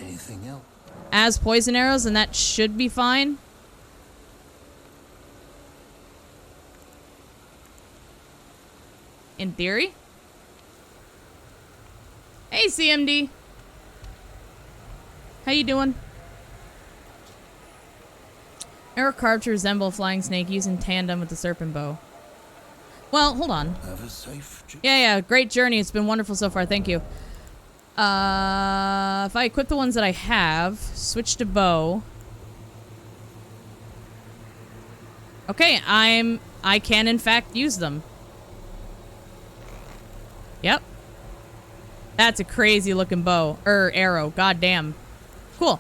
Anything else? As poison arrows, and that should be fine. In theory. Hey, CMD. How you doing? Arrow carved to resemble a flying snake used in tandem with the serpent bow. Well, hold on. Have a safe Yeah, great journey. It's been wonderful so far. Thank you. If I equip the ones that I have, switch to bow. Okay, I can in fact use them. Yep. That's a crazy looking bow. Arrow. God damn. Cool.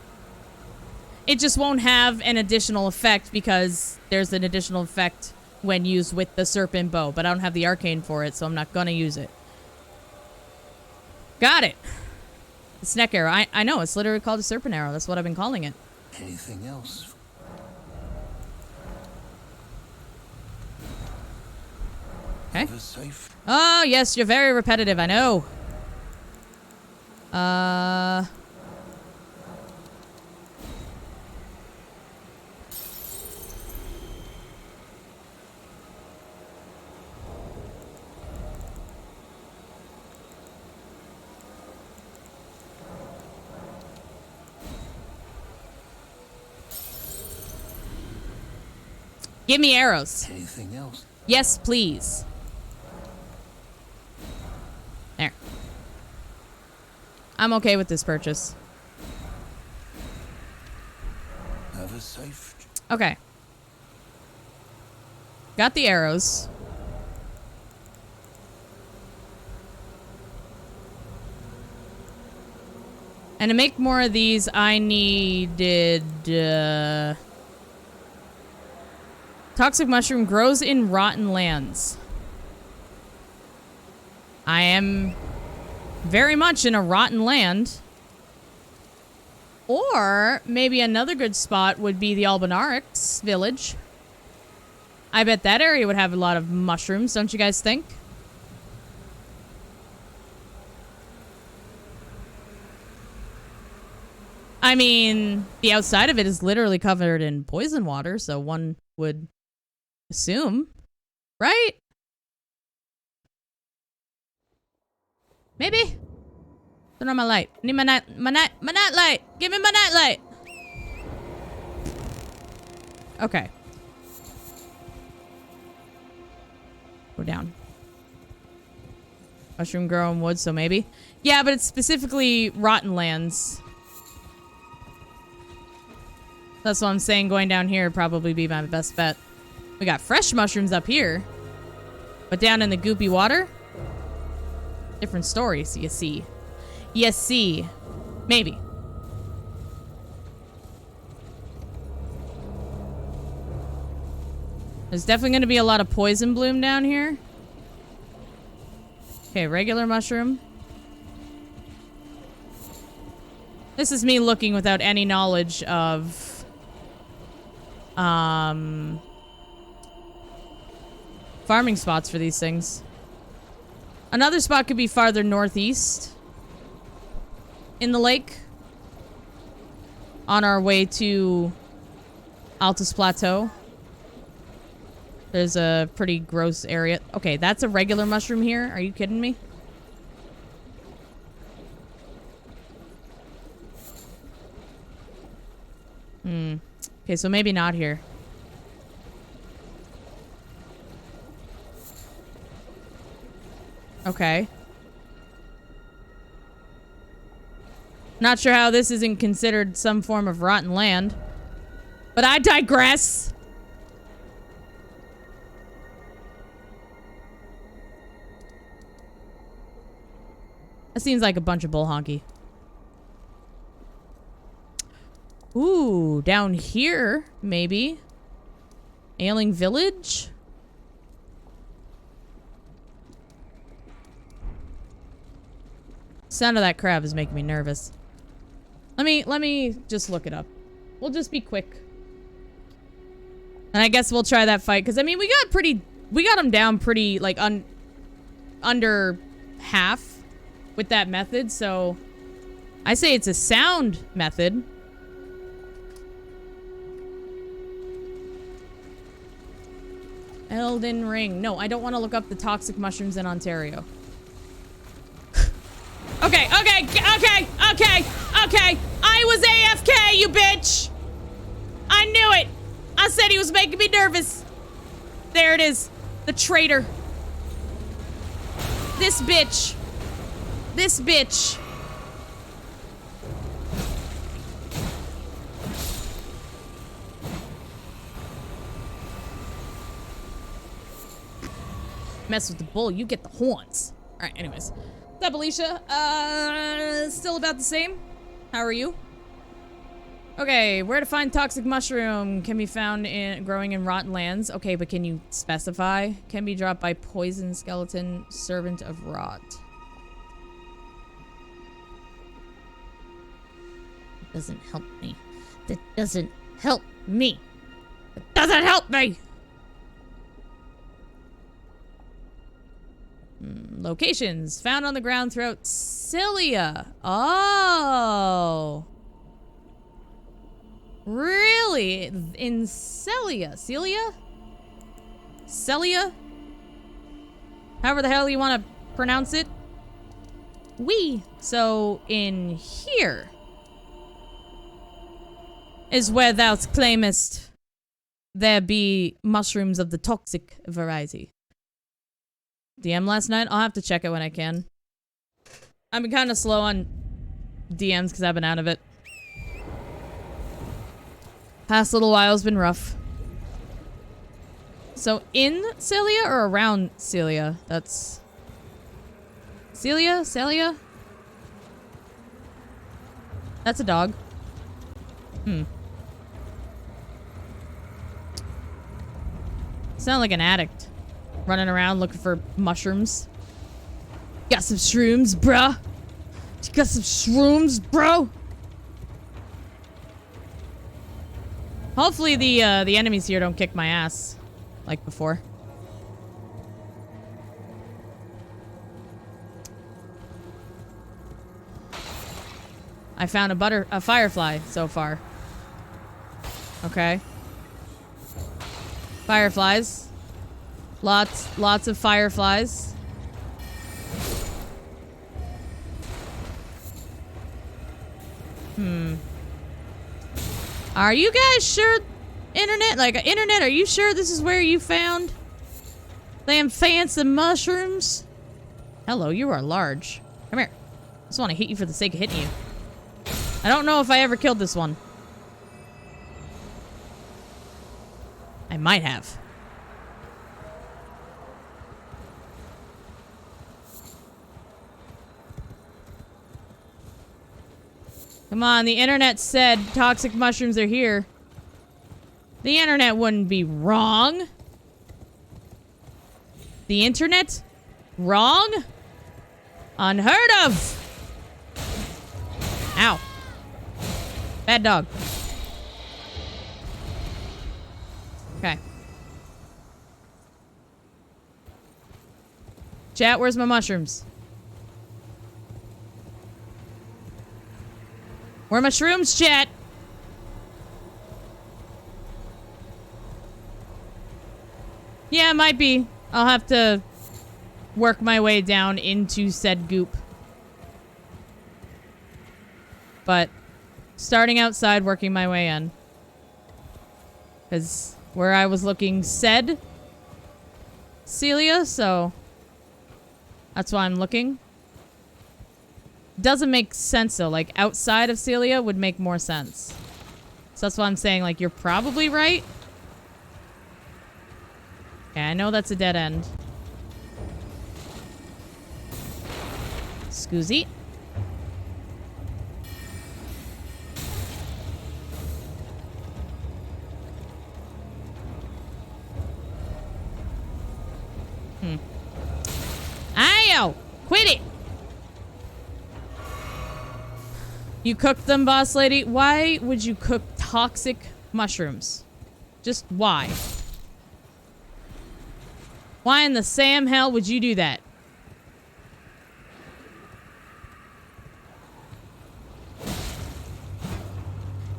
It just won't have an additional effect because there's an additional effect when used with the serpent bow. But I don't have the arcane for it, so I'm not gonna use it. Got it. The snake arrow. I know. It's literally called a serpent arrow. That's what I've been calling it. Anything else? Okay. Have a safe. Oh, yes. You're very repetitive. I know. Give me arrows. Anything else? Yes, please. There. I'm okay with this purchase. Have a safe. Okay. Got the arrows. And to make more of these, I needed... Toxic mushroom grows in rotten lands. I am very much in a rotten land. Or maybe another good spot would be the Albinarix village. I bet that area would have a lot of mushrooms, don't you guys think? I mean, the outside of it is literally covered in poison water, so one would assume, right? Maybe? Turn on my light. I need my night light. Give me my night light. Okay. Go down. Mushroom growing wood, so maybe. Yeah, but it's specifically rotten lands. That's what I'm saying. Going down here would probably be my best bet. We got fresh mushrooms up here. But down in the goopy water? Different stories, you see. You see. Maybe. There's definitely going to be a lot of poison bloom down here. Okay, regular mushroom. This is me looking without any knowledge of... farming spots for these things. Another spot could be farther northeast in the lake on our way to Altus Plateau. There's a pretty gross area. Okay, that's a regular mushroom here. Are you kidding me? Okay, so maybe not here. Okay. Not sure how this isn't considered some form of rotten land. But I digress. That seems like a bunch of bull honky. Ooh, down here, maybe. Ailing Village? Sound of that crab is making me nervous. Let me just look it up. We'll just be quick. And I guess we'll try that fight, because I mean we got him down pretty like under half with that method, so I say it's a sound method. Elden Ring. No, I don't want to look up the toxic mushrooms in Ontario. Okay. I was AFK, you bitch. I knew it. I said he was making me nervous. There it is. The traitor. This bitch. This bitch. Mess with the bull, you get the horns. Alright, anyways. What's up, Alicia? Still about the same? How are you? Okay, where to find toxic mushroom can be found in growing in rotten lands. Okay, but can you specify? Can be dropped by poison skeleton, servant of rot. It doesn't help me. That doesn't help me. It doesn't help me! Locations found on the ground throughout Cilia. Oh. Really? In Celia? Celia? Celia? However the hell you want to pronounce it. So in here is where thou claimest there be mushrooms of the toxic variety. DM last night? I'll have to check it when I can. I've been kind of slow on DMs because I've been out of it. Past little while's been rough. So in Celia or around Celia? That's... Celia? Celia? That's a dog. Sound like an addict. Running around looking for mushrooms. Got some shrooms, bruh? You got some shrooms, bro? Hopefully the enemies here don't kick my ass like before. I found a firefly so far. Okay. Fireflies. Lots of fireflies. Are you guys sure, internet? Like, internet, are you sure this is where you found them fancy mushrooms? Hello, you are large. Come here. I just want to hit you for the sake of hitting you. I don't know if I ever killed this one. I might have. Come on, the internet said toxic mushrooms are here. The internet wouldn't be wrong. The internet? Wrong? Unheard of! Ow. Bad dog. Okay. Chat, where's my mushrooms? Where are my shrooms, chat? Yeah, it might be. I'll have to work my way down into said goop. But starting outside, working my way in. Because where I was looking said Celia, so that's why I'm looking. Doesn't make sense though. Like outside of Celia would make more sense. So that's why I'm saying, like, you're probably right. Okay, I know that's a dead end. Scoozy. Ayo! Quit it! You cooked them, boss lady? Why would you cook toxic mushrooms? Just why? Why in the Sam hell would you do that?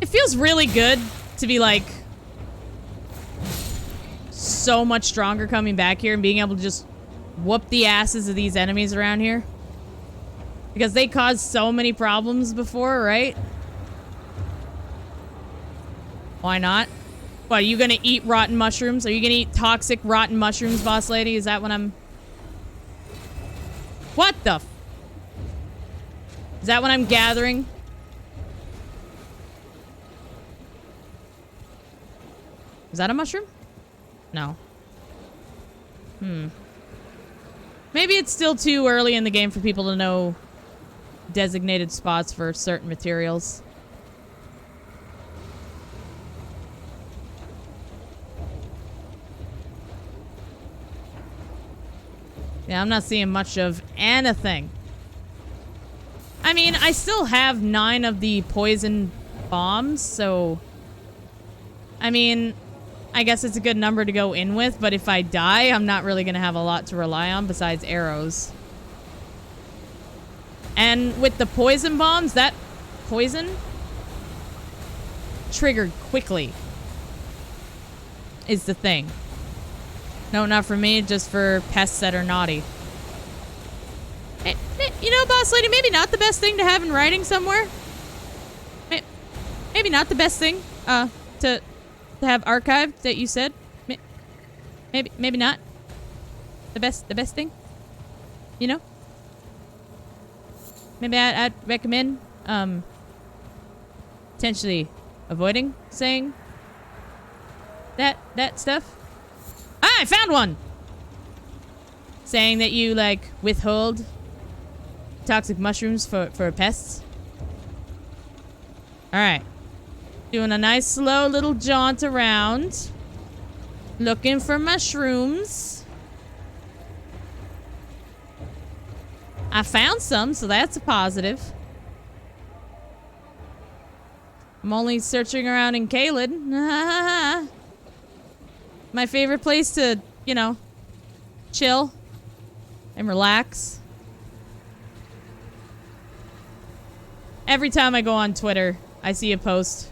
It feels really good to be, like, so much stronger coming back here and being able to just whoop the asses of these enemies around here. Because they caused so many problems before, right? Why not? What, are you gonna eat rotten mushrooms? Are you gonna eat toxic rotten mushrooms, boss lady? Is that what I'm... What the f... Is that what I'm gathering? Is that a mushroom? No. Maybe it's still too early in the game for people to know designated spots for certain materials. Yeah, I'm not seeing much of anything. I mean, I still have 9 of the poison bombs, so... I mean, I guess it's a good number to go in with, but if I die, I'm not really gonna have a lot to rely on besides arrows. And with the poison bombs, that poison triggered quickly is the thing. No, not for me, just for pests that are naughty. You know, boss lady, maybe not the best thing to have in writing somewhere. Maybe not the best thing to have archived that you said. Maybe not the best thing. You know? Maybe I'd recommend potentially avoiding saying that stuff. Ah, I found one! Saying that you, like, withhold toxic mushrooms for pests. Alright. Doing a nice, slow little jaunt around. Looking for mushrooms. I found some, so that's a positive. I'm only searching around in Caelid. My favorite place to, you know, chill and relax. Every time I go on Twitter, I see a post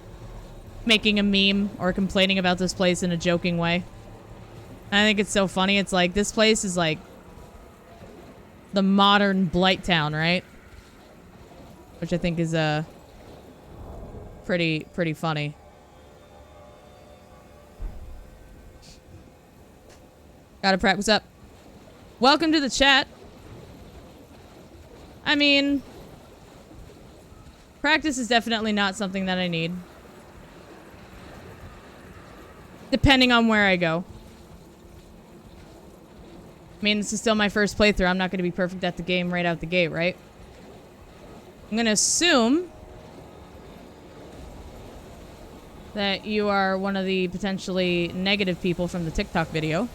making a meme or complaining about this place in a joking way. And I think it's so funny. It's like, this place is like the modern Blighttown, right? Which I think is pretty funny. Gotta prep. What's up? Welcome to the chat. I mean, practice is definitely not something that I need. Depending on where I go. I mean, this is still my first playthrough. I'm not going to be perfect at the game right out the gate, right? I'm going to assume that you are one of the potentially negative people from the TikTok video.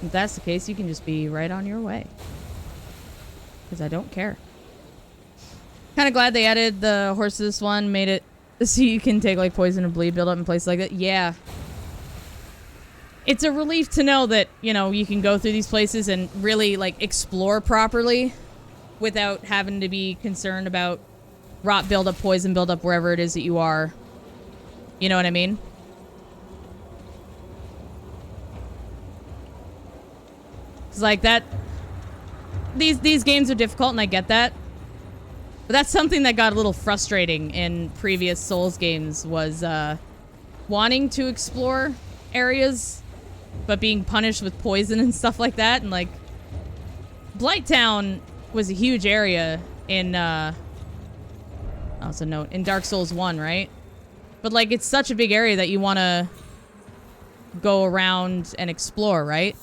If that's the case, you can just be right on your way. Because I don't care. Kind of glad they added the horse to this one, made it so you can take like poison and bleed build up in places like that. Yeah. It's a relief to know that, you know, you can go through these places and really like explore properly without having to be concerned about rot buildup, poison buildup, wherever it is that you are. You know what I mean? It's like that. These games are difficult, and I get that. But that's something that got a little frustrating in previous Souls games, was wanting to explore areas, but being punished with poison and stuff like that. And like, Blighttown was a huge area in oh, it's a note, in Dark Souls 1, right? But like, it's such a big area that you want to go around and explore, right?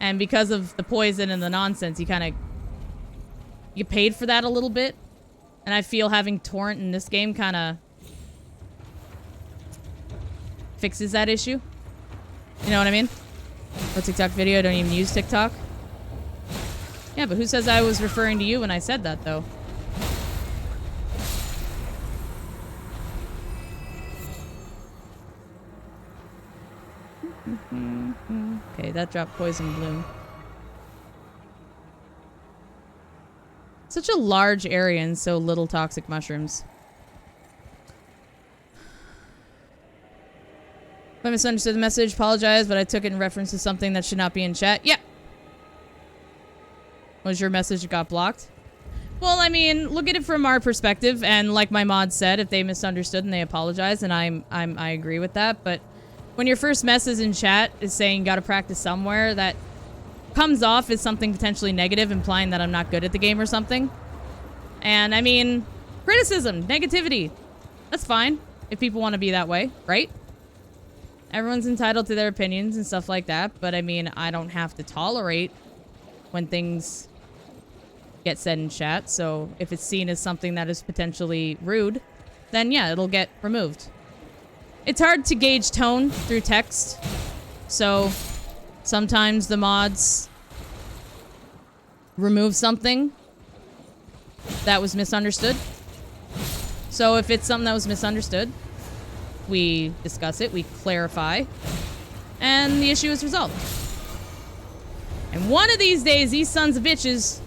And because of the poison and the nonsense, you kind of you paid for that a little bit. And I feel having torrent in this game kind of fixes that issue. You know what I mean? No TikTok video, I don't even use TikTok. Yeah, but who says I was referring to you when I said that, though? Okay, that dropped poison bloom. Such a large area and so little toxic mushrooms. If I misunderstood the message, apologize, but I took it in reference to something that should not be in chat. Yeah. Was your message that got blocked? Well, I mean, look at it from our perspective, and like my mod said, if they misunderstood and they apologize, and I agree with that, but when your first message in chat is saying you gotta practice somewhere, that comes off as something potentially negative, implying that I'm not good at the game or something. And, I mean, criticism, negativity, that's fine if people want to be that way, right? Everyone's entitled to their opinions and stuff like that, but I mean, I don't have to tolerate when things get said in chat, so if it's seen as something that is potentially rude, then yeah, it'll get removed. It's hard to gauge tone through text, so sometimes the mods remove something that was misunderstood. So if it's something that was misunderstood, we discuss it, we clarify, and the issue is resolved. And one of these days, these sons of bitches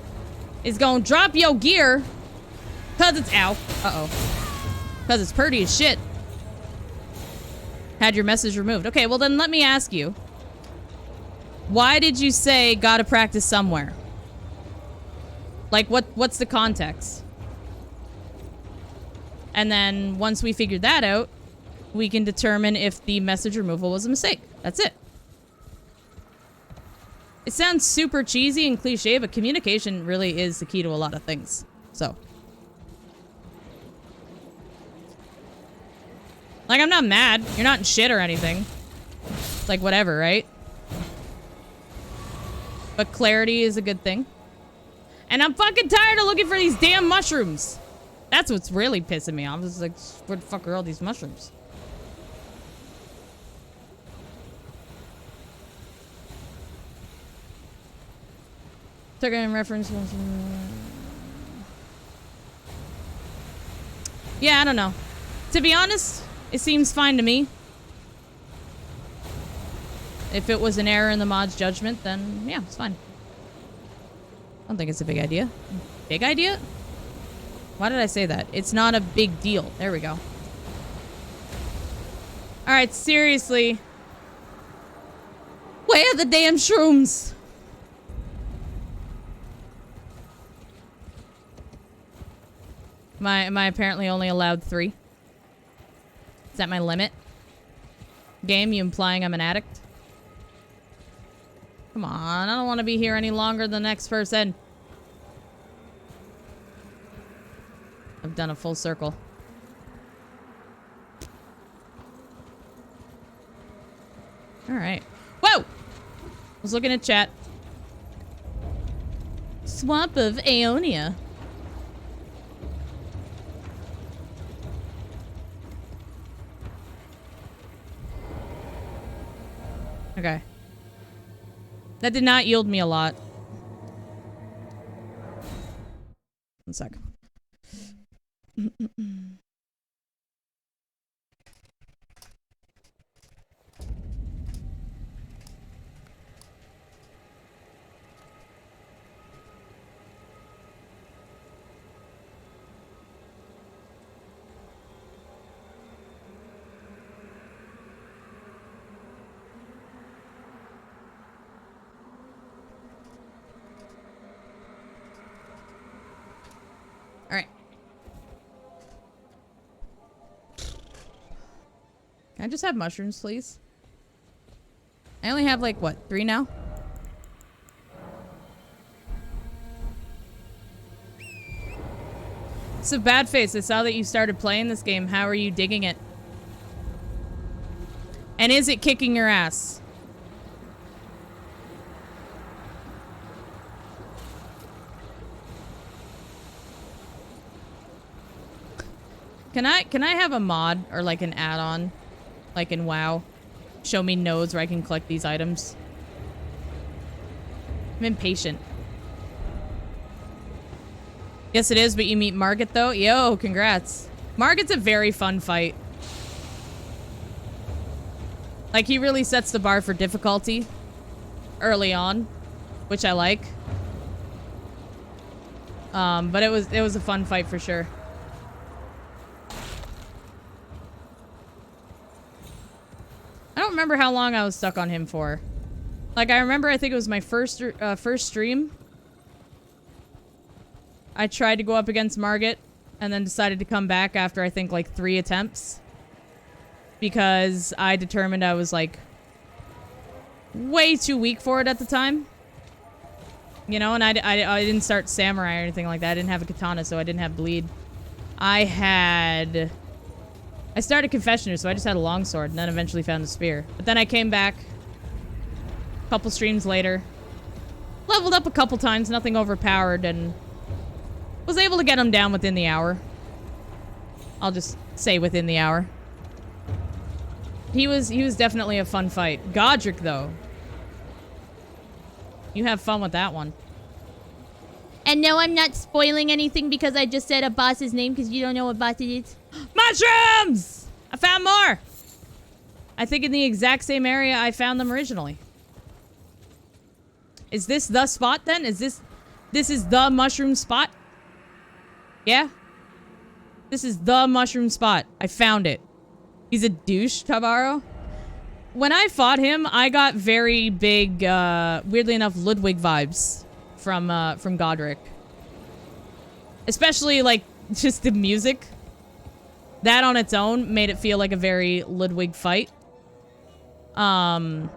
is gonna drop your gear, cause it's, ow, cause it's pretty as shit. Had your message removed. Okay, well then let me ask you, why did you say gotta practice somewhere? Like, what's the context? And then once we figure that out, we can determine if the message removal was a mistake. That's it. It sounds super cheesy and cliche, but communication really is the key to a lot of things. So. Like, I'm not mad. You're not in shit or anything. Like, whatever, right? But clarity is a good thing. And I'm fucking tired of looking for these damn mushrooms. That's what's really pissing me off. It's like, where the fuck are all these mushrooms? Took it in reference. Yeah, I don't know. To be honest, it seems fine to me. If it was an error in the mod's judgment, then yeah, it's fine. I don't think it's a big idea. Big idea? Why did I say that? It's not a big deal. There we go. Alright, seriously. Where are the damn shrooms? Am I apparently only allowed 3? Is that my limit? Game, you implying I'm an addict? Come on, I don't want to be here any longer than the next person. I've done a full circle. Alright. Whoa! I was looking at chat. Swamp of Aeonia. Okay. That did not yield me a lot. One sec. Alright. Can I just have mushrooms, please? I only have, like, what, 3 now? So, Bad Face, I saw that you started playing this game. How are you digging it? And is it kicking your ass? Can I have a mod or like an add-on, like in WoW, show me nodes where I can collect these items? I'm impatient. Yes, it is, but you meet Margit though. Yo, congrats. Margit's a very fun fight. Like, he really sets the bar for difficulty early on, which I like. But it was a fun fight for sure. I don't remember how long I was stuck on him for. Like, I remember, I think it was my first stream. I tried to go up against Margit, and then decided to come back after, I think, like, 3 attempts. Because I determined I was, like, way too weak for it at the time. You know, and I didn't start Samurai or anything like that. I didn't have a katana, so I didn't have bleed. I started Confessioner, so I just had a longsword, and then eventually found a spear. But then I came back a couple streams later, leveled up a couple times, nothing overpowered, and was able to get him down within the hour. I'll just say within the hour. He was definitely a fun fight. Godric, though. You have fun with that one. And no, I'm not spoiling anything because I just said a boss's name because you don't know what boss it is. Mushrooms! I found more! I think in the exact same area I found them originally. Is this the spot then? Is this is the mushroom spot? Yeah? This is the mushroom spot. I found it. He's a douche, Tabaro. When I fought him, I got very big, weirdly enough, Ludwig vibes from Godric. Especially, like, just the music. That on its own made it feel like a very Ludwig fight. And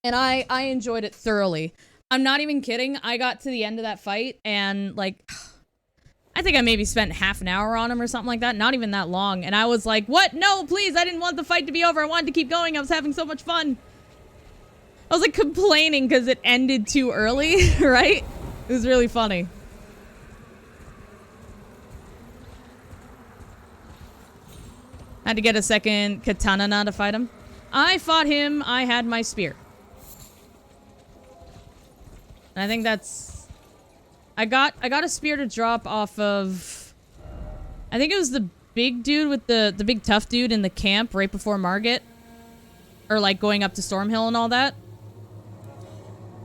I enjoyed it thoroughly. I'm not even kidding. I got to the end of that fight and, like, I think I maybe spent half an hour on him or something like that. Not even that long. And I was like, what? No, please. I didn't want the fight to be over. I wanted to keep going. I was having so much fun. I was, like, complaining because it ended too early, right? It was really funny. Had to get a second katana now to fight him. I fought him. I had my spear. And I think that's... I got a spear to drop off of... I think it was the big dude with the big tough dude in the camp right before Margit. Or, like, going up to Stormhill and all that.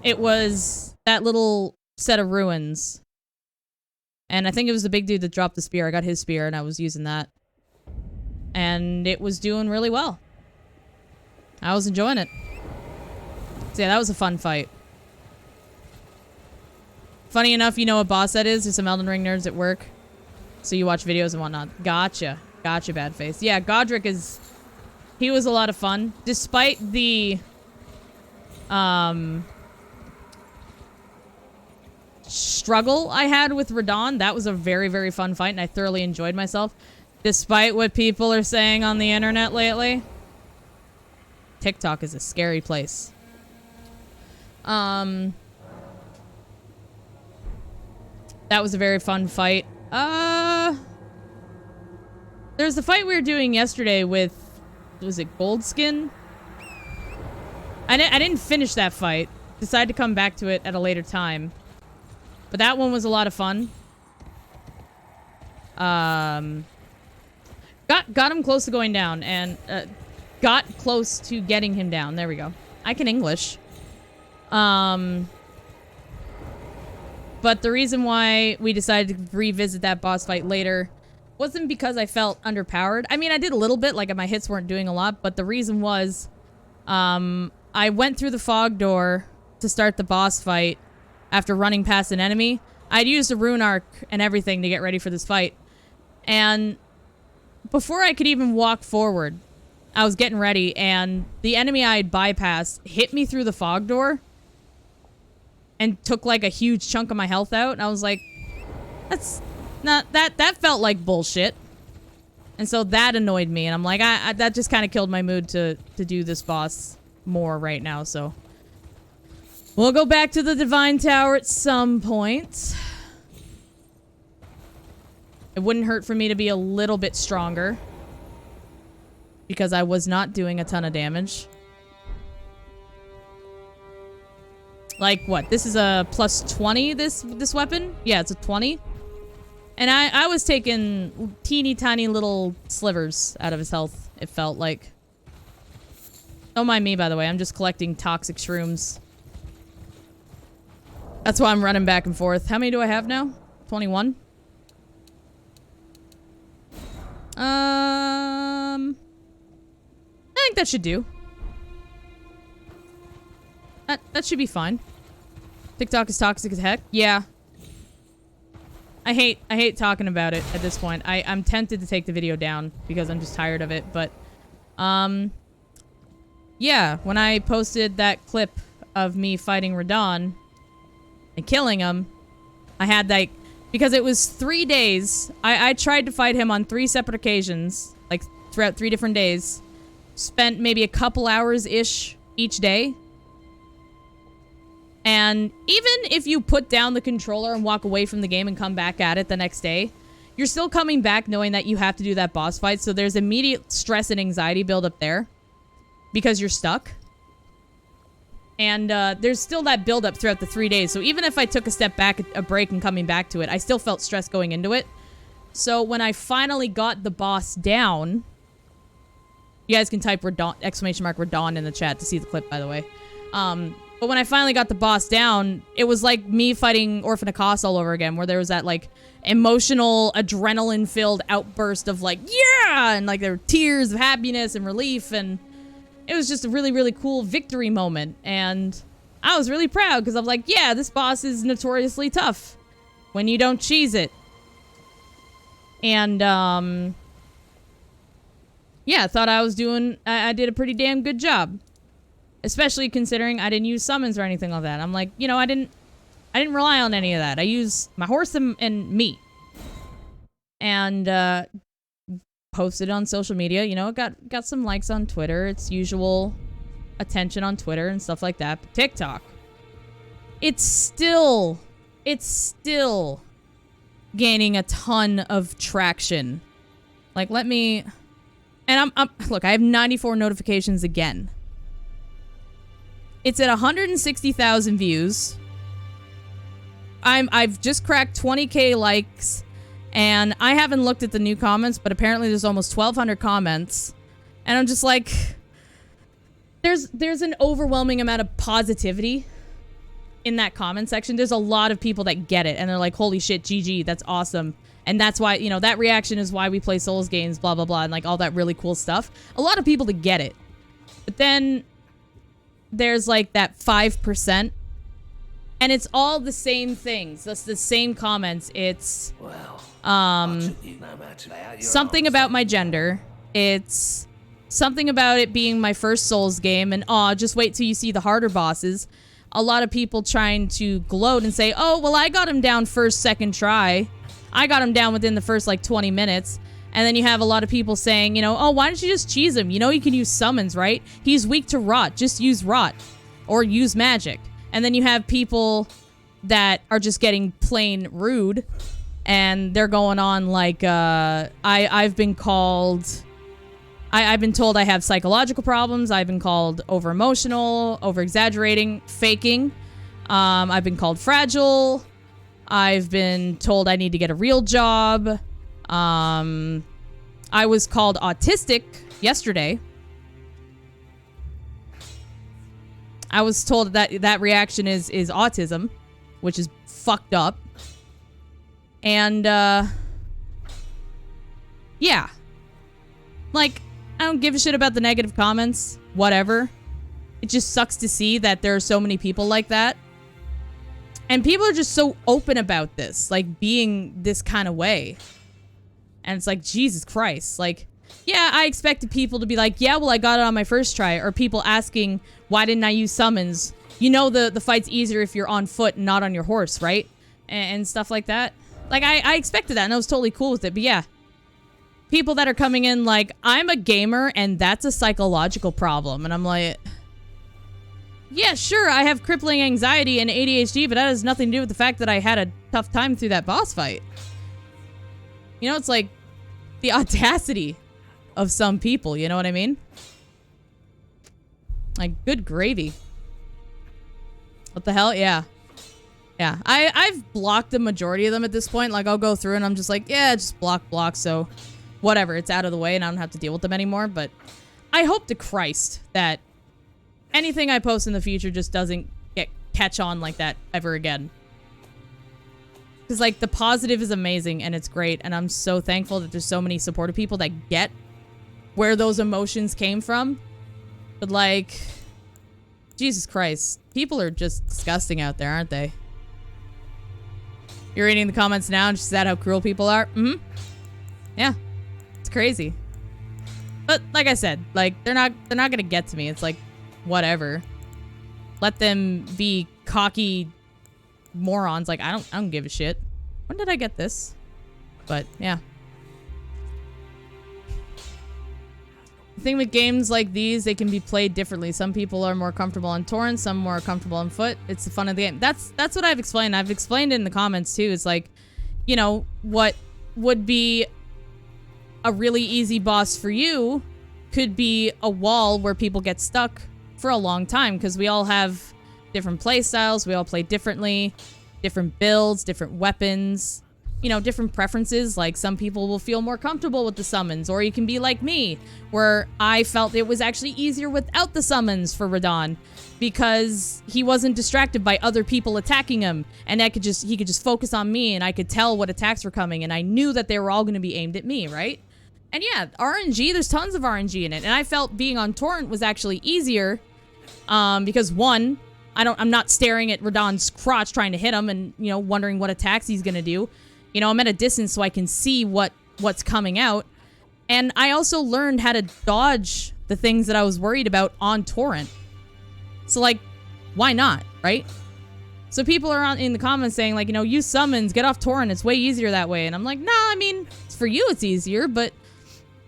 It was that little set of ruins. And I think it was the big dude that dropped the spear. I got his spear and I was using that. And it was doing really well. I was enjoying it. So yeah, that was a fun fight. Funny enough, you know what boss that is? There's some Elden Ring nerds at work. So you watch videos and whatnot. Gotcha. Gotcha, bad face. Yeah, Godric is... He was a lot of fun. Despite the... struggle I had with Radahn, that was a very, very fun fight, and I thoroughly enjoyed myself. Despite what people are saying on the internet lately. TikTok is a scary place. That was a very fun fight. There's the fight we were doing yesterday with... Was it Goldskin? I didn't finish that fight. Decided to come back to it at a later time. But that one was a lot of fun. Got him close to going down, and got close to getting him down. There we go. I can English. But the reason why we decided to revisit that boss fight later wasn't because I felt underpowered. I mean, I did a little bit, like my hits weren't doing a lot, but the reason was, I went through the fog door to start the boss fight after running past an enemy. I'd used a rune arc and everything to get ready for this fight. And before I could even walk forward, I was getting ready, and the enemy I had bypassed hit me through the fog door and took like a huge chunk of my health out. And I was like, that's not... That felt like bullshit. And so that annoyed me, and I'm like, that just kind of killed my mood to do this boss more right now, so... We'll go back to the Divine Tower at some point. It wouldn't hurt for me to be a little bit stronger. Because I was not doing a ton of damage. Like, what? This is a plus 20, this weapon? Yeah, it's a 20. And I was taking teeny tiny little slivers out of his health, it felt like. Don't mind me, by the way. I'm just collecting toxic shrooms. That's why I'm running back and forth. How many do I have now? 21? I think that should do. That should be fine. TikTok is toxic as heck. Yeah. I hate talking about it at this point. I'm tempted to take the video down because I'm just tired of it, but yeah, when I posted that clip of me fighting Radon and killing him, I had like, because it was 3 days, I tried to fight him on 3 separate occasions, like throughout 3 different days, spent maybe a couple hours-ish each day. And even if you put down the controller and walk away from the game and come back at it the next day, you're still coming back knowing that you have to do that boss fight. So there's immediate stress and anxiety build up there because you're stuck. And there's still that build up throughout the 3 days. So even if I took a step back, a break, and coming back to it, I still felt stress going into it. So when I finally got the boss down, you guys can type Radon, !Radon in the chat to see the clip, by the way. But when I finally got the boss down, it was like me fighting Orphan Akos all over again, where there was that, like, emotional, adrenaline-filled outburst of, like, yeah! And, like, there were tears of happiness and relief, and it was just a really, really cool victory moment. And I was really proud, because I'm like, yeah, this boss is notoriously tough when you don't cheese it. And, yeah, I thought I did a pretty damn good job. Especially considering I didn't use summons or anything like that. I'm like, you know, I didn't rely on any of that. I used my horse and me. And posted on social media. You know, it got some likes on Twitter. It's usual attention on Twitter and stuff like that. But TikTok, it's still gaining a ton of traction. Like, let me, and look, I have 94 notifications again. It's at 160,000 views. I've just cracked 20k likes, and I haven't looked at the new comments, but apparently there's almost 1,200 comments, and I'm just like, there's an overwhelming amount of positivity in that comment section. There's a lot of people that get it, and they're like, holy shit, GG, that's awesome. And that's why, you know, that reaction is why we play Souls games, blah, blah, blah, and like all that really cool stuff. A lot of people to get it. But then there's like that 5%, and it's all the same things. That's the same comments. It's something about my gender. It's something about it being my first Souls game, and just wait till you see the harder bosses. A lot of people trying to gloat and say, oh, well, I got him down first, second try. I got him down within the first like 20 minutes. And then you have a lot of people saying, you know, oh, why don't you just cheese him? You know, you can use summons, right? He's weak to rot. Just use rot or use magic. And then you have people that are just getting plain rude, and they're going on like, I've been called, I've been told I have psychological problems. I've been called over emotional, over exaggerating, faking. I've been called fragile. I've been told I need to get a real job. I was called autistic yesterday. I was told that reaction is autism, which is fucked up. And, yeah. Like, I don't give a shit about the negative comments. Whatever. It just sucks to see that there are so many people like that. And people are just so open about this, like, being this kind of way. And it's like, Jesus Christ. Like, yeah, I expected people to be like, yeah, well, I got it on my first try. Or people asking, why didn't I use summons? You know the fight's easier if you're on foot and not on your horse, right? And stuff like that. Like, I expected that, and I was totally cool with it. But yeah, people that are coming in like, I'm a gamer, and that's a psychological problem. And I'm like, yeah, sure, I have crippling anxiety and ADHD, but that has nothing to do with the fact that I had a tough time through that boss fight. You know, it's like the audacity of some people, you know what I mean? Like, good gravy. What the hell? Yeah. Yeah, I've blocked the majority of them at this point. Like, I'll go through and I'm just like, yeah, just block, so whatever, it's out of the way and I don't have to deal with them anymore. But I hope to Christ that anything I post in the future just doesn't get catch on like that ever again. Because, like, the positive is amazing and it's great. And I'm so thankful that there's so many supportive people that get where those emotions came from. But, like, Jesus Christ. People are just disgusting out there, aren't they? You're reading the comments now and just that how cruel people are? Mm-hmm. Yeah. It's crazy. But, like I said, like, they're not gonna get to me. It's like, whatever. Let them be cocky morons. Like, I don't give a shit. When did I get this? But yeah. The thing with games like these, they can be played differently. Some people are more comfortable on torrent, some more comfortable on foot. It's the fun of the game. That's what I've explained. I've explained in the comments too. It's like, you know, what would be a really easy boss for you could be a wall where people get stuck for a long time because we all have different play styles. We all play differently, different builds, different weapons, you know, different preferences. Like some people will feel more comfortable with the summons, or you can be like me, where I felt it was actually easier without the summons for Radon because he wasn't distracted by other people attacking him, and he could just focus on me, and I could tell what attacks were coming, and I knew that they were all going to be aimed at me, right? And yeah, RNG, there's tons of RNG in it, and I felt being on torrent was actually easier because one, I'm not staring at Radon's crotch trying to hit him and, you know, wondering what attacks he's gonna do. You know, I'm at a distance so I can see what's coming out. And I also learned how to dodge the things that I was worried about on torrent. So, like, why not, right? So people are in the comments saying, like, you know, use summons, get off torrent, it's way easier that way. And I'm like, nah, I mean, for you it's easier, but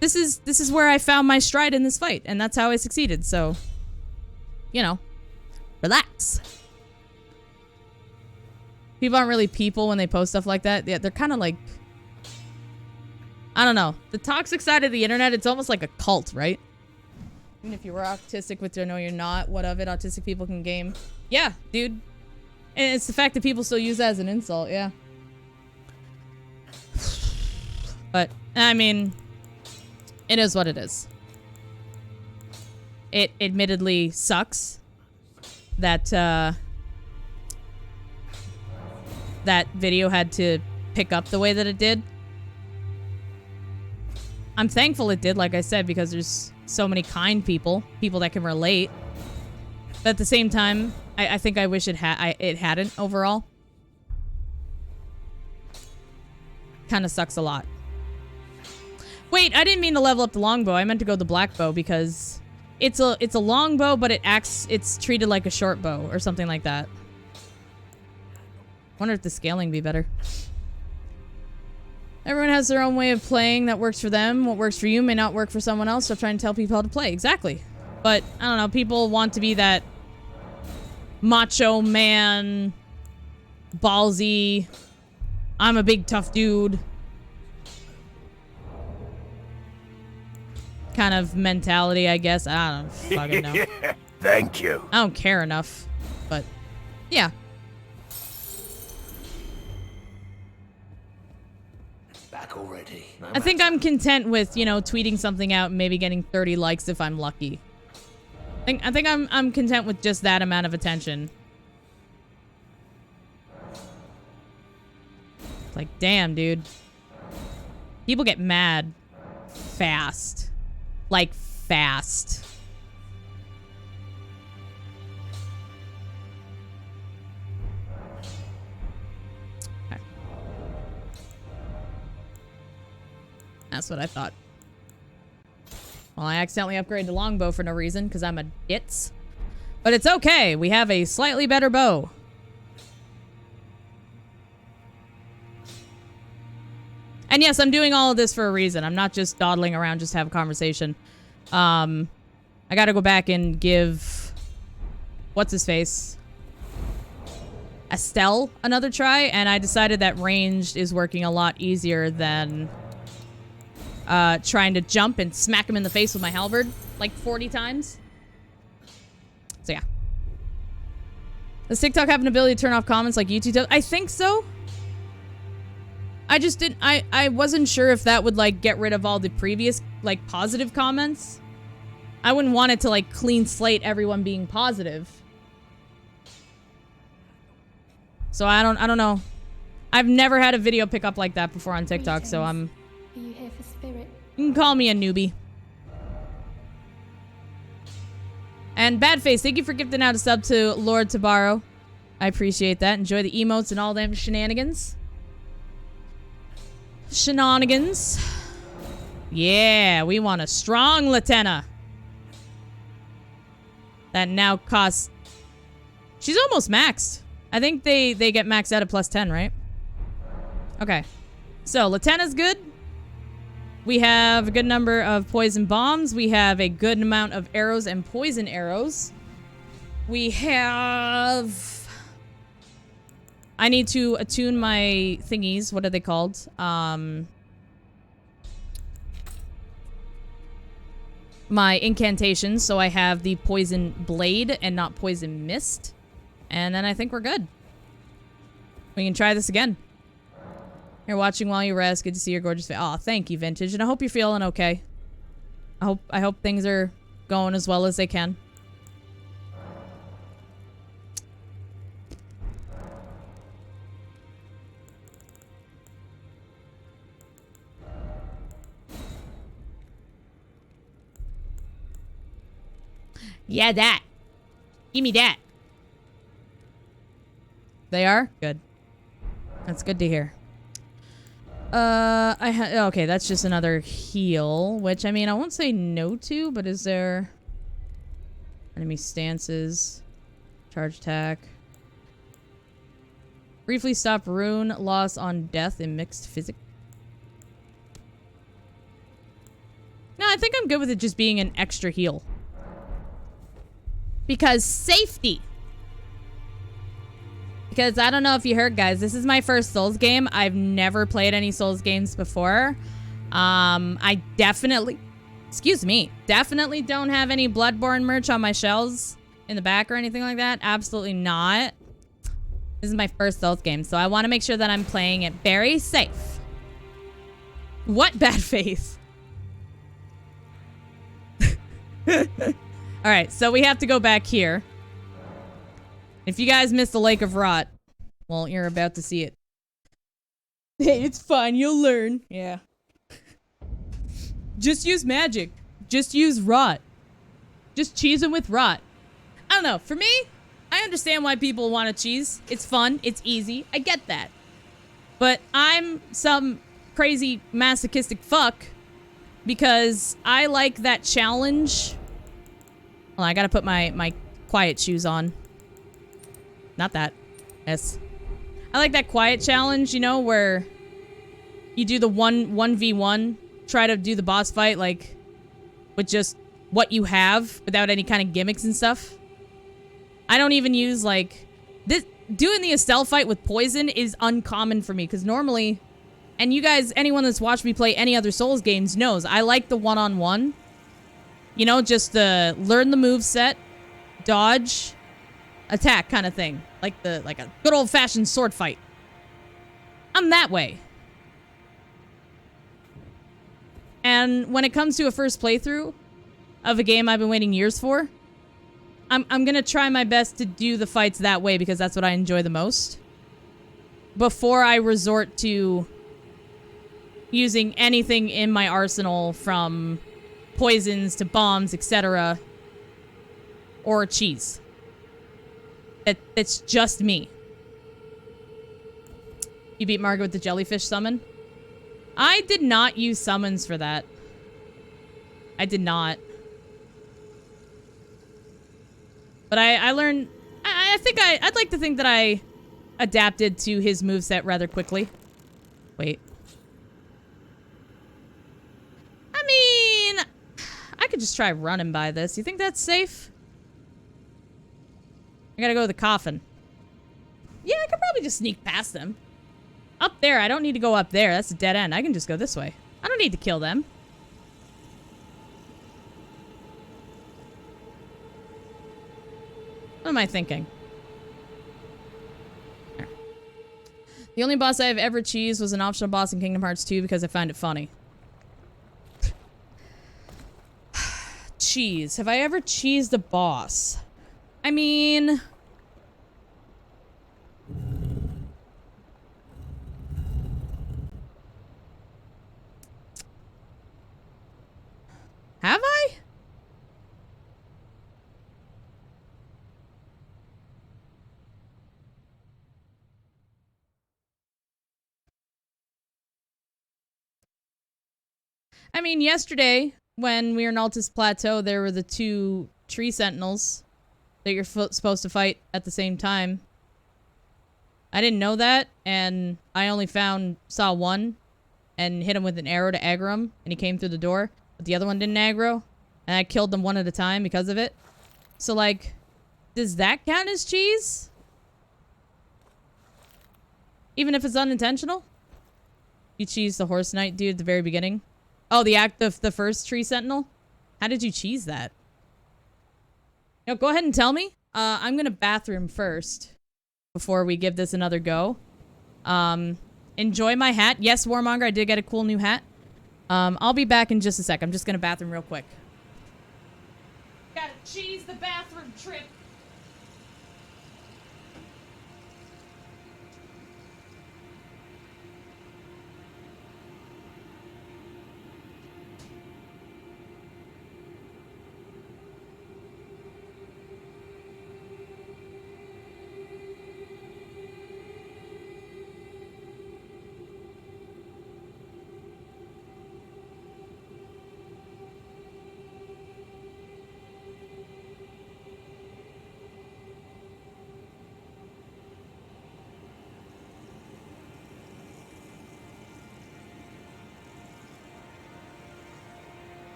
this is where I found my stride in this fight, and that's how I succeeded, so, you know. Relax. People aren't really people when they post stuff like that. Yeah, they're kind of like, I don't know. The toxic side of the internet, it's almost like a cult, right? Even if you were autistic, which I know you're not, what of it? Autistic people can game. Yeah, dude. And it's the fact that people still use that as an insult, yeah. But, I mean, it is what it is. It admittedly sucks that that video had to pick up the way that it did. I'm thankful it did, like I said, because there's so many kind people that can relate. But at the same time, I think I wish it hadn't overall. Kind of sucks a lot. Wait, I didn't mean to level up the longbow. I meant to go the black bow because it's a longbow, but it's treated like a short bow or something like that. Wonder if the scaling be better. Everyone has their own way of playing that works for them. What works for you may not work for someone else. So trying to tell people how to play. Exactly. But I don't know. People want to be that macho man, ballsy, I'm a big tough dude kind of mentality, I guess. I don't fucking know. Thank you. I don't care enough, but yeah. Back already. I think I'm content with, you know, tweeting something out and maybe getting 30 likes if I'm lucky. I think I'm content with just that amount of attention. It's like, damn, dude. People get mad fast. Like, fast. Okay. That's what I thought. Well, I accidentally upgraded the longbow for no reason, because I'm a ditz. But it's okay. We have a slightly better bow. And yes, I'm doing all of this for a reason. I'm not just dawdling around just to have a conversation. I gotta go back and give... What's his face? Estelle another try, and I decided that ranged is working a lot easier than trying to jump and smack him in the face with my halberd like 40 times. So yeah. Does TikTok have an ability to turn off comments like YouTube does? I think so. I just didn't, I wasn't sure if that would like get rid of all the previous like positive comments. I wouldn't want it to like clean slate everyone being positive. So I don't know. I've never had a video pick up like that before on TikTok, so Are you here for spirit? you can call me a newbie. And Badface, thank you for gifting out a sub to Lord Tabaro. I appreciate that. Enjoy the emotes and all them shenanigans. Shenanigans. Yeah, we want a strong Latenna. That now costs... She's almost maxed. I think they get maxed out at plus 10, right? Okay. So, Latenna's good. We have a good number of poison bombs. We have a good amount of arrows and poison arrows. We have... I need to attune my thingies. What are they called? My incantations. So I have the poison blade and not poison mist. And then I think we're good. We can try this again. You're watching while you rest. Good to see your gorgeous face. Aw, thank you, Vintage. And I hope you're feeling okay. I hope things are going as well as they can. Yeah, that. Give me that. They are? Good. That's good to hear. Okay, that's just another heal, which, I mean, I won't say no to, but is there... Enemy stances. Charge attack. Briefly stop rune loss on death in mixed physics. No, I think I'm good with it just being an extra heal. Because safety. Because I don't know if you heard, guys. This is my first Souls game. I've never played any Souls games before. I definitely... Excuse me. Definitely don't have any Bloodborne merch on my shelves in the back or anything like that. Absolutely not. This is my first Souls game, so I want to make sure that I'm playing it very safe. What bad faith? Alright, so we have to go back here. If you guys missed the Lake of Rot, well, you're about to see it. Hey, it's fine. You'll learn. Yeah. Just use magic. Just use rot. Just cheese them with rot. I don't know. For me, I understand why people want to cheese. It's fun. It's easy. I get that. But I'm some crazy masochistic fuck because I like that challenge. Well, I gotta put my quiet shoes on. Not that. Yes. I like that quiet challenge, you know, where you do the 1v1, try to do the boss fight, like, with just what you have, without any kind of gimmicks and stuff. I don't even use, like... Doing the Estelle fight with poison is uncommon for me, because normally... And you guys, anyone that's watched me play any other Souls games knows, I like the one-on-one. You know, just the learn the moveset, dodge, attack kind of thing. Like a good old-fashioned sword fight. I'm that way. And when it comes to a first playthrough of a game I've been waiting years for, I'm gonna try my best to do the fights that way because that's what I enjoy the most. Before I resort to using anything in my arsenal from poisons to bombs, etc. Or cheese. It's just me. You beat Margaret with the jellyfish summon? I did not use summons for that. I did not. But I learned... I think I'd like to think that I adapted to his moveset rather quickly. Wait. I mean... I could just try running by this. You think that's safe? I gotta go to the coffin. Yeah, I could probably just sneak past them. Up there, I don't need to go up there. That's a dead end. I can just go this way. I don't need to kill them. What am I thinking? There. The only boss I have ever cheesed was an optional boss in Kingdom Hearts 2 because I found it funny. Cheese. Have I ever cheesed a boss? I mean... I mean, yesterday, when we were in Altus Plateau, there were the 2 tree sentinels that you're supposed to fight at the same time. I didn't know that, and I only saw one and hit him with an arrow to aggro him, and he came through the door, but the other one didn't aggro, and I killed them one at a time because of it. So, like, does that count as cheese? Even if it's unintentional? You cheese the horse knight dude at the very beginning? Oh, the first tree sentinel? How did you cheese that? No, go ahead and tell me. I'm gonna bathroom first before we give this another go. Enjoy my hat. Yes, Warmonger, I did get a cool new hat. I'll be back in just a sec. I'm just gonna bathroom real quick. Gotta cheese the bathroom trip.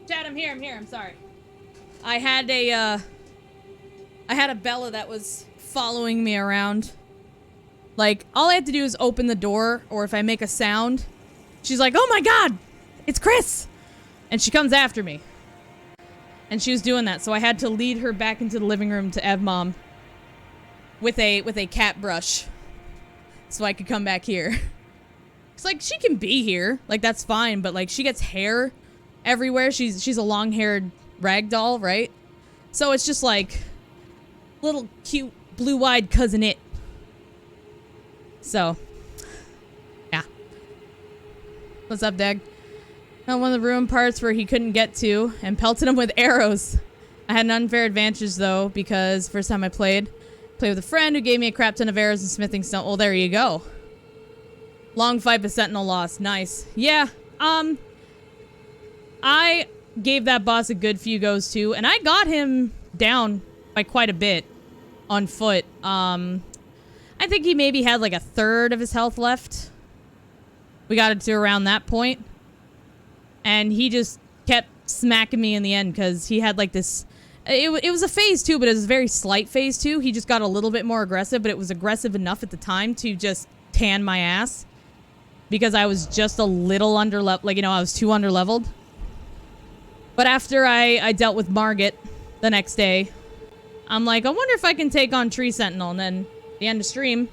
Chad, I'm here, I'm sorry. I had a Bella that was following me around. Like, all I had to do is open the door, or if I make a sound, she's like, oh my god! It's Chris! And she comes after me. And she was doing that, so I had to lead her back into the living room to Evmom with a cat brush. So I could come back here. It's like, she can be here. Like, that's fine, but like, she gets hair everywhere. She's a long-haired ragdoll, right? So it's just like little cute blue-eyed cousin it. So yeah. What's up, Dag? Found one of the ruined parts where he couldn't get to and pelted him with arrows. I had an unfair advantage though, because first time I played with a friend who gave me a crap ton of arrows and smithing stone. Well, there you go. Long fight but sentinel lost. Nice. Yeah. gave that boss a good few goes too, and I got him down by quite a bit on foot. I think he maybe had like a third of his health left. We got it to around that point, and he just kept smacking me in the end because he had like this. It was a phase 2, but it was a very slight phase 2. He just got a little bit more aggressive, but it was aggressive enough at the time to just tan my ass because I was just a little under-leveled. Like, you know, I was too under-leveled. But after I dealt with Margit the next day, I'm like, I wonder if I can take on Tree Sentinel. And then at the end of stream,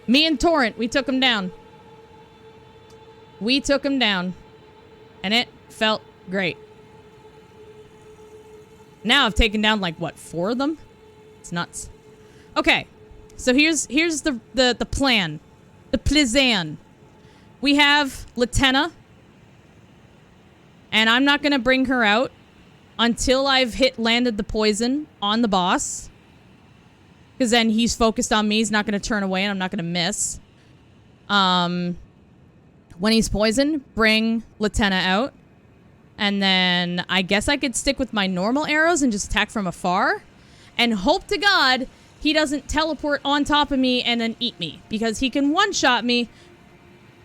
me and Torrent, we took him down. We took him down. And it felt great. Now I've taken down, like, what, 4 of them? It's nuts. Okay. So here's the plan. The plan. We have Latenna. And I'm not going to bring her out until I've landed the poison on the boss. Because then he's focused on me. He's not going to turn away and I'm not going to miss. When he's poisoned, bring Latenna out. And then I guess I could stick with my normal arrows and just attack from afar. And hope to God he doesn't teleport on top of me and then eat me. Because he can one-shot me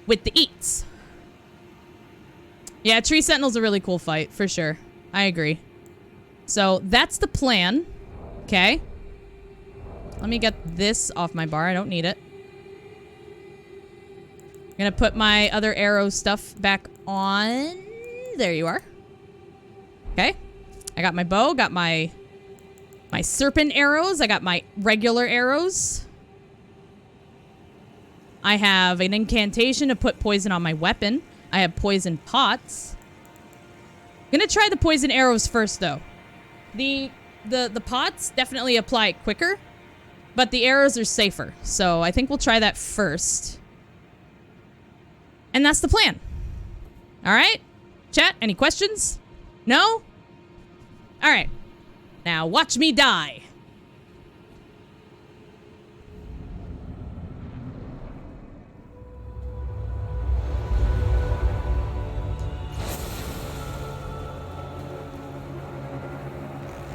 with the eats. Yeah, Tree Sentinel's a really cool fight, for sure. I agree. So, that's the plan. Okay. Let me get this off my bar. I don't need it. I'm gonna put my other arrow stuff back on. There you are. Okay. I got my bow, got my serpent arrows, I got my regular arrows. I have an incantation to put poison on my weapon. I have poison pots. I'm gonna try the poison arrows first though. The pots definitely apply quicker, but the arrows are safer. So I think we'll try that first. And that's the plan. Alright? Chat, any questions? No? Alright. Now watch me die.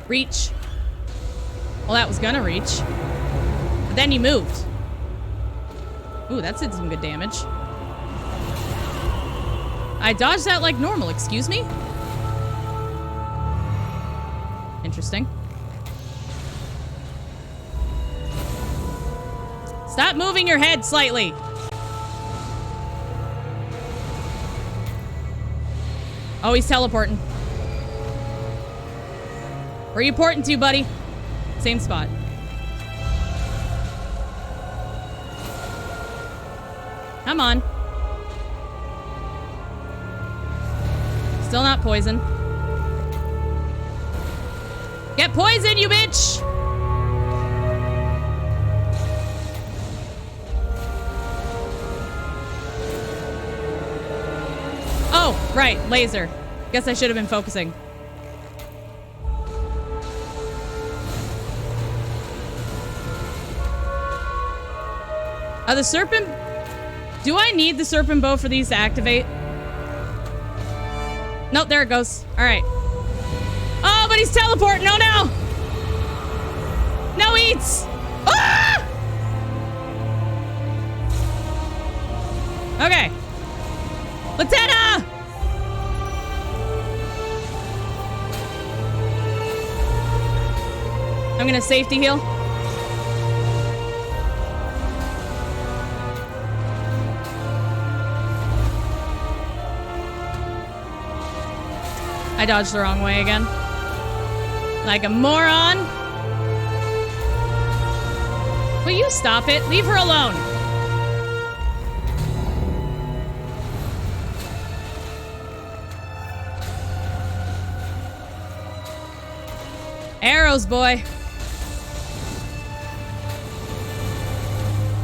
Reach. Well, that was gonna reach. But then you moved. Ooh, that did some good damage. I dodged that like normal, excuse me? Interesting. Stop moving your head slightly. Oh, he's teleporting. Where are you porting to, buddy? Same spot. Come on. Still not poison. Get poisoned, you bitch! Oh, right, laser. Guess I should have been focusing. The serpent... Do I need the serpent bow for these to activate? Nope, there it goes. Alright. Oh, but he's teleporting! Oh no! No eats! Ah! Okay. Latenna! I'm gonna safety heal. I dodged the wrong way again. Like a moron. Will you stop it? Leave her alone. Arrows, boy.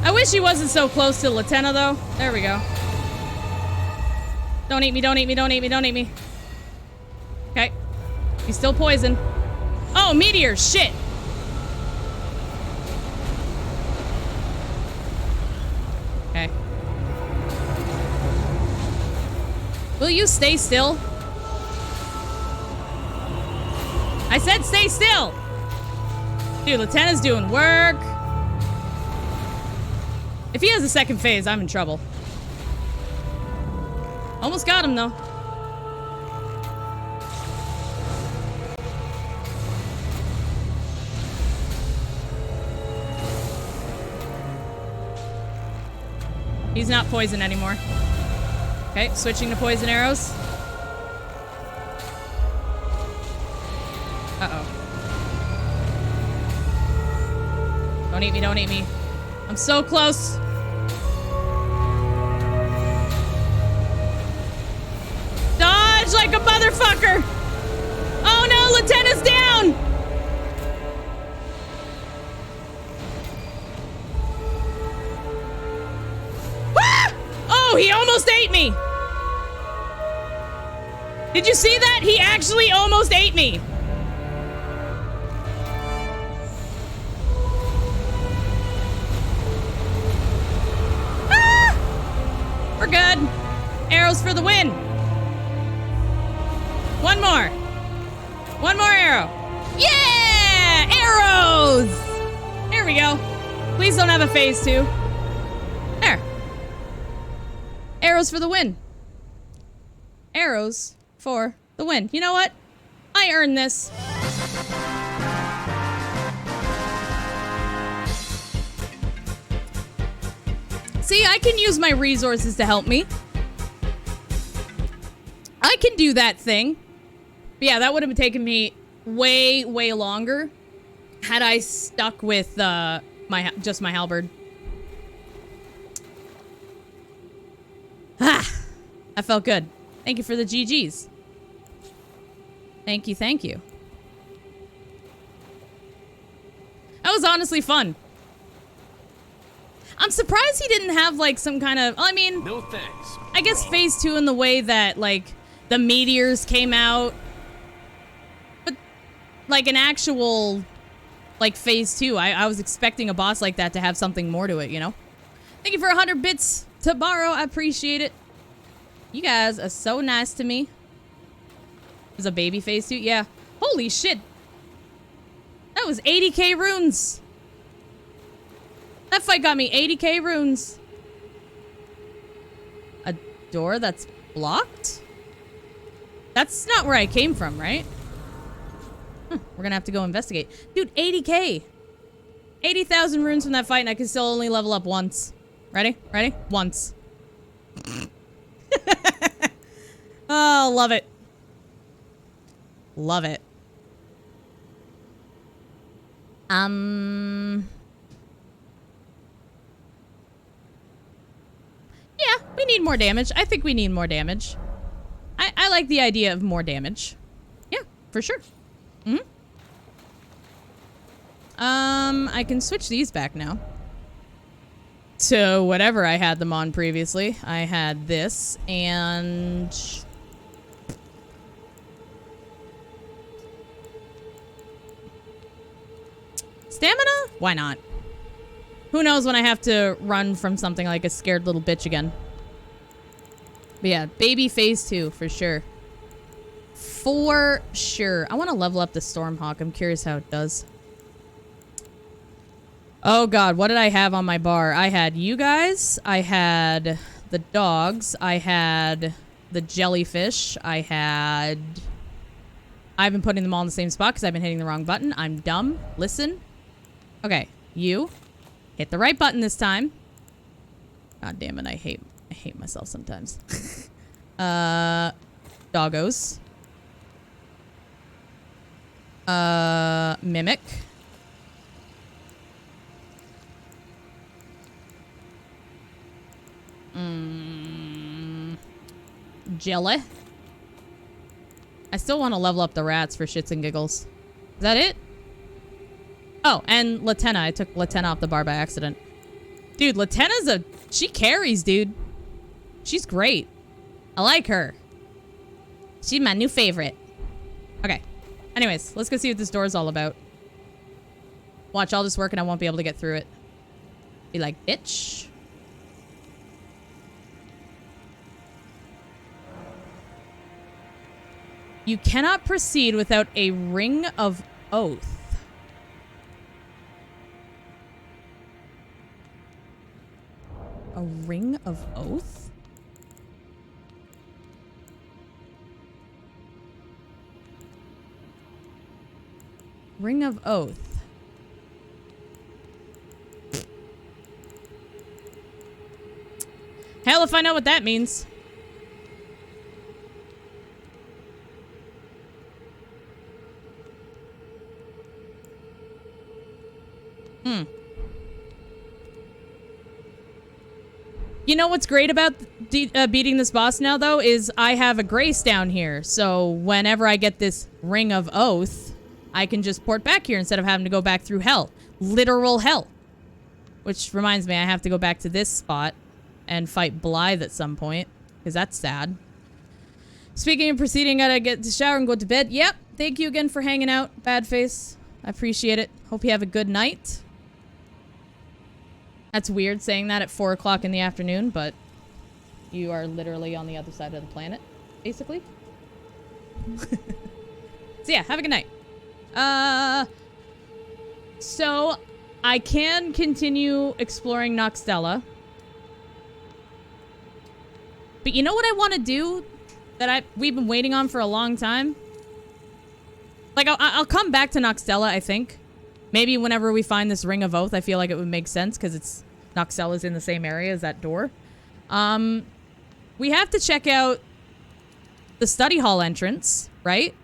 I wish he wasn't so close to Latenna, though. There we go. Don't eat me, don't eat me, don't eat me, don't eat me. Okay. He's still poisoned. Oh, meteor! Shit! Okay. Will you stay still? I said stay still. Dude, Lieutenant's doing work. If he has a second phase, I'm in trouble. Almost got him, though. He's not poison anymore. Okay, switching to poison arrows. Uh-oh. Don't eat me, don't eat me. I'm so close. Dodge like a motherfucker. Oh no, Lieutenant's down. Ah! Oh, he almost ate me. Did you see that? He actually almost ate me. We're good. Arrows for the win. One more. One more arrow. Yeah! Arrows! There we go. Please don't have a phase 2. There. Arrows for the win. Arrows for the win. You know what? I earned this. See, I can use my resources to help me. I can do that thing. But yeah, that would have taken me way, way longer had I stuck with just my halberd. Ah, that felt good. Thank you for the GGs. Thank you, thank you. That was honestly fun. I'm surprised he didn't have, like, some kind of... I mean... No thanks. I guess phase 2 in the way that, like, the meteors came out. But, like, an actual, like, phase 2. I was expecting a boss like that to have something more to it, you know? Thank you for 100 bits to borrow. I appreciate it. You guys are so nice to me. Is a baby phase 2? Yeah. Holy shit. That was 80k runes. That fight got me 80k runes. A door that's blocked? That's not where I came from, right? We're gonna have to go investigate. Dude, 80k. 80,000 runes from that fight and I can still only level up once. Ready? Ready? Once. Oh, love it. Love it. Yeah, we need more damage. I think we need more damage. I like the idea of more damage. Yeah, for sure. Mm-hmm. I can switch these back now. To whatever I had them on previously. I had this and... Stamina? Why not? Who knows when I have to run from something like a scared little bitch again. But yeah, baby phase 2 for sure. For sure. I want to level up the Stormhawk. I'm curious how it does. Oh god, what did I have on my bar? I had you guys. I had the dogs. I had the jellyfish. I've been putting them all in the same spot because I've been hitting the wrong button. I'm dumb. Listen. Okay, you. Hit the right button this time. God damn it, I hate myself sometimes. Doggos. Mimic. Jelly. I still want to level up the rats for shits and giggles. Is that it? Oh, and Latenna. I took Latenna off the bar by accident. Dude, Latenna's she carries, dude. She's great. I like her. She's my new favorite. Okay. Anyways, let's go see what this door is all about. Watch all this work and I won't be able to get through it. Be like, bitch. You cannot proceed without a ring of oath. A ring of oath? Ring of oath. Hell if I know what that means. You know what's great about beating this boss now, though, is I have a grace down here. So whenever I get this Ring of Oath, I can just port back here instead of having to go back through hell. Literal hell. Which reminds me, I have to go back to this spot and fight Blythe at some point, because that's sad. Speaking of proceeding, I gotta get to shower and go to bed. Yep, thank you again for hanging out, Badface. I appreciate it. Hope you have a good night. That's weird saying that at 4 o'clock in the afternoon, but you are literally on the other side of the planet, basically. So yeah, have a good night. So I can continue exploring Noxtella. But you know what I want to do that we've been waiting on for a long time? Like, I'll come back to Noxtella, I think. Maybe whenever we find this Ring of Oath, I feel like it would make sense because it's Noxtella's in the same area as that door. We have to check out the study hall entrance, right?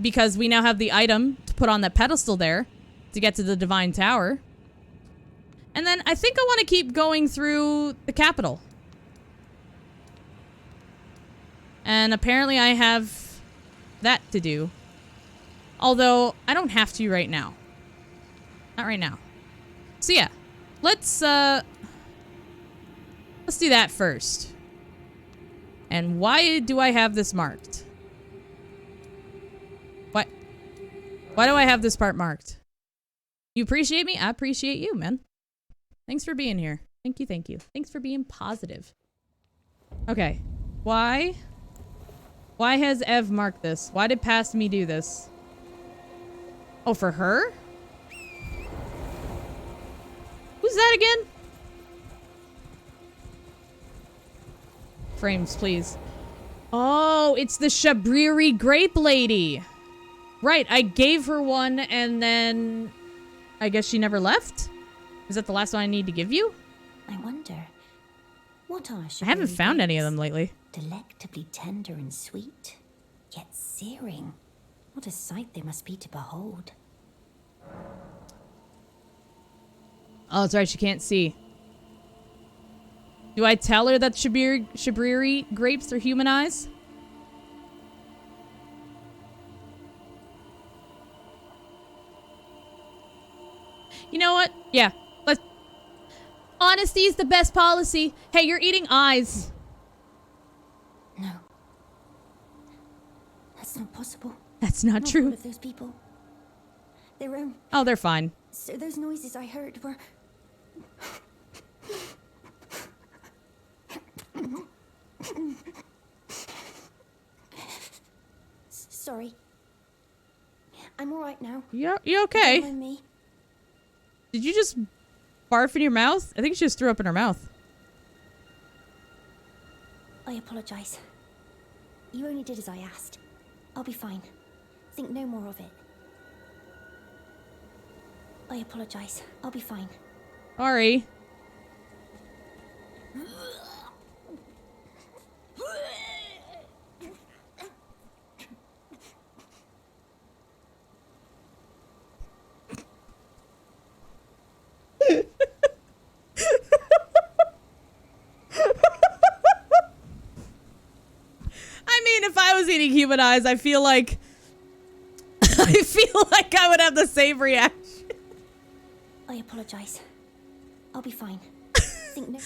Because we now have the item to put on that pedestal there to get to the Divine Tower. And then I think I want to keep going through the capital. And apparently I have that to do. Although, I don't have to right now. Not right now. So yeah, let's do that first. And why do I have this marked? What? Why do I have this part marked? You appreciate me? I appreciate you, man. Thanks for being here. Thank you, thank you. Thanks for being positive. Okay. Why? Why has Ev marked this? Why did Past Me do this? Oh, for her? Who's that again? Frames, please. Oh, it's the Shabriri Grape Lady. Right, I gave her one and then I guess she never left? Is that the last one I need to give you? I wonder, what are I haven't found any of them lately. Delectably tender and sweet, yet searing. What a sight they must be to behold. Oh, that's right, she can't see. Do I tell her that Shabriri grapes are human eyes? You know what? Yeah, let's... Honesty is the best policy. Hey, you're eating eyes. No. That's not possible. That's not true. All of those people. They're, Oh, they're fine. So those noises I heard were... Sorry. I'm alright now. You okay? Don't mind me. Did you just barf in your mouth? I think she just threw up in her mouth. I apologize. You only did as I asked. I'll be fine. Think no more of it. I apologize. I'll be fine. Sorry. I mean, if I was eating human eyes, I feel like I would have the same reaction. I apologize. I'll be fine. Think no...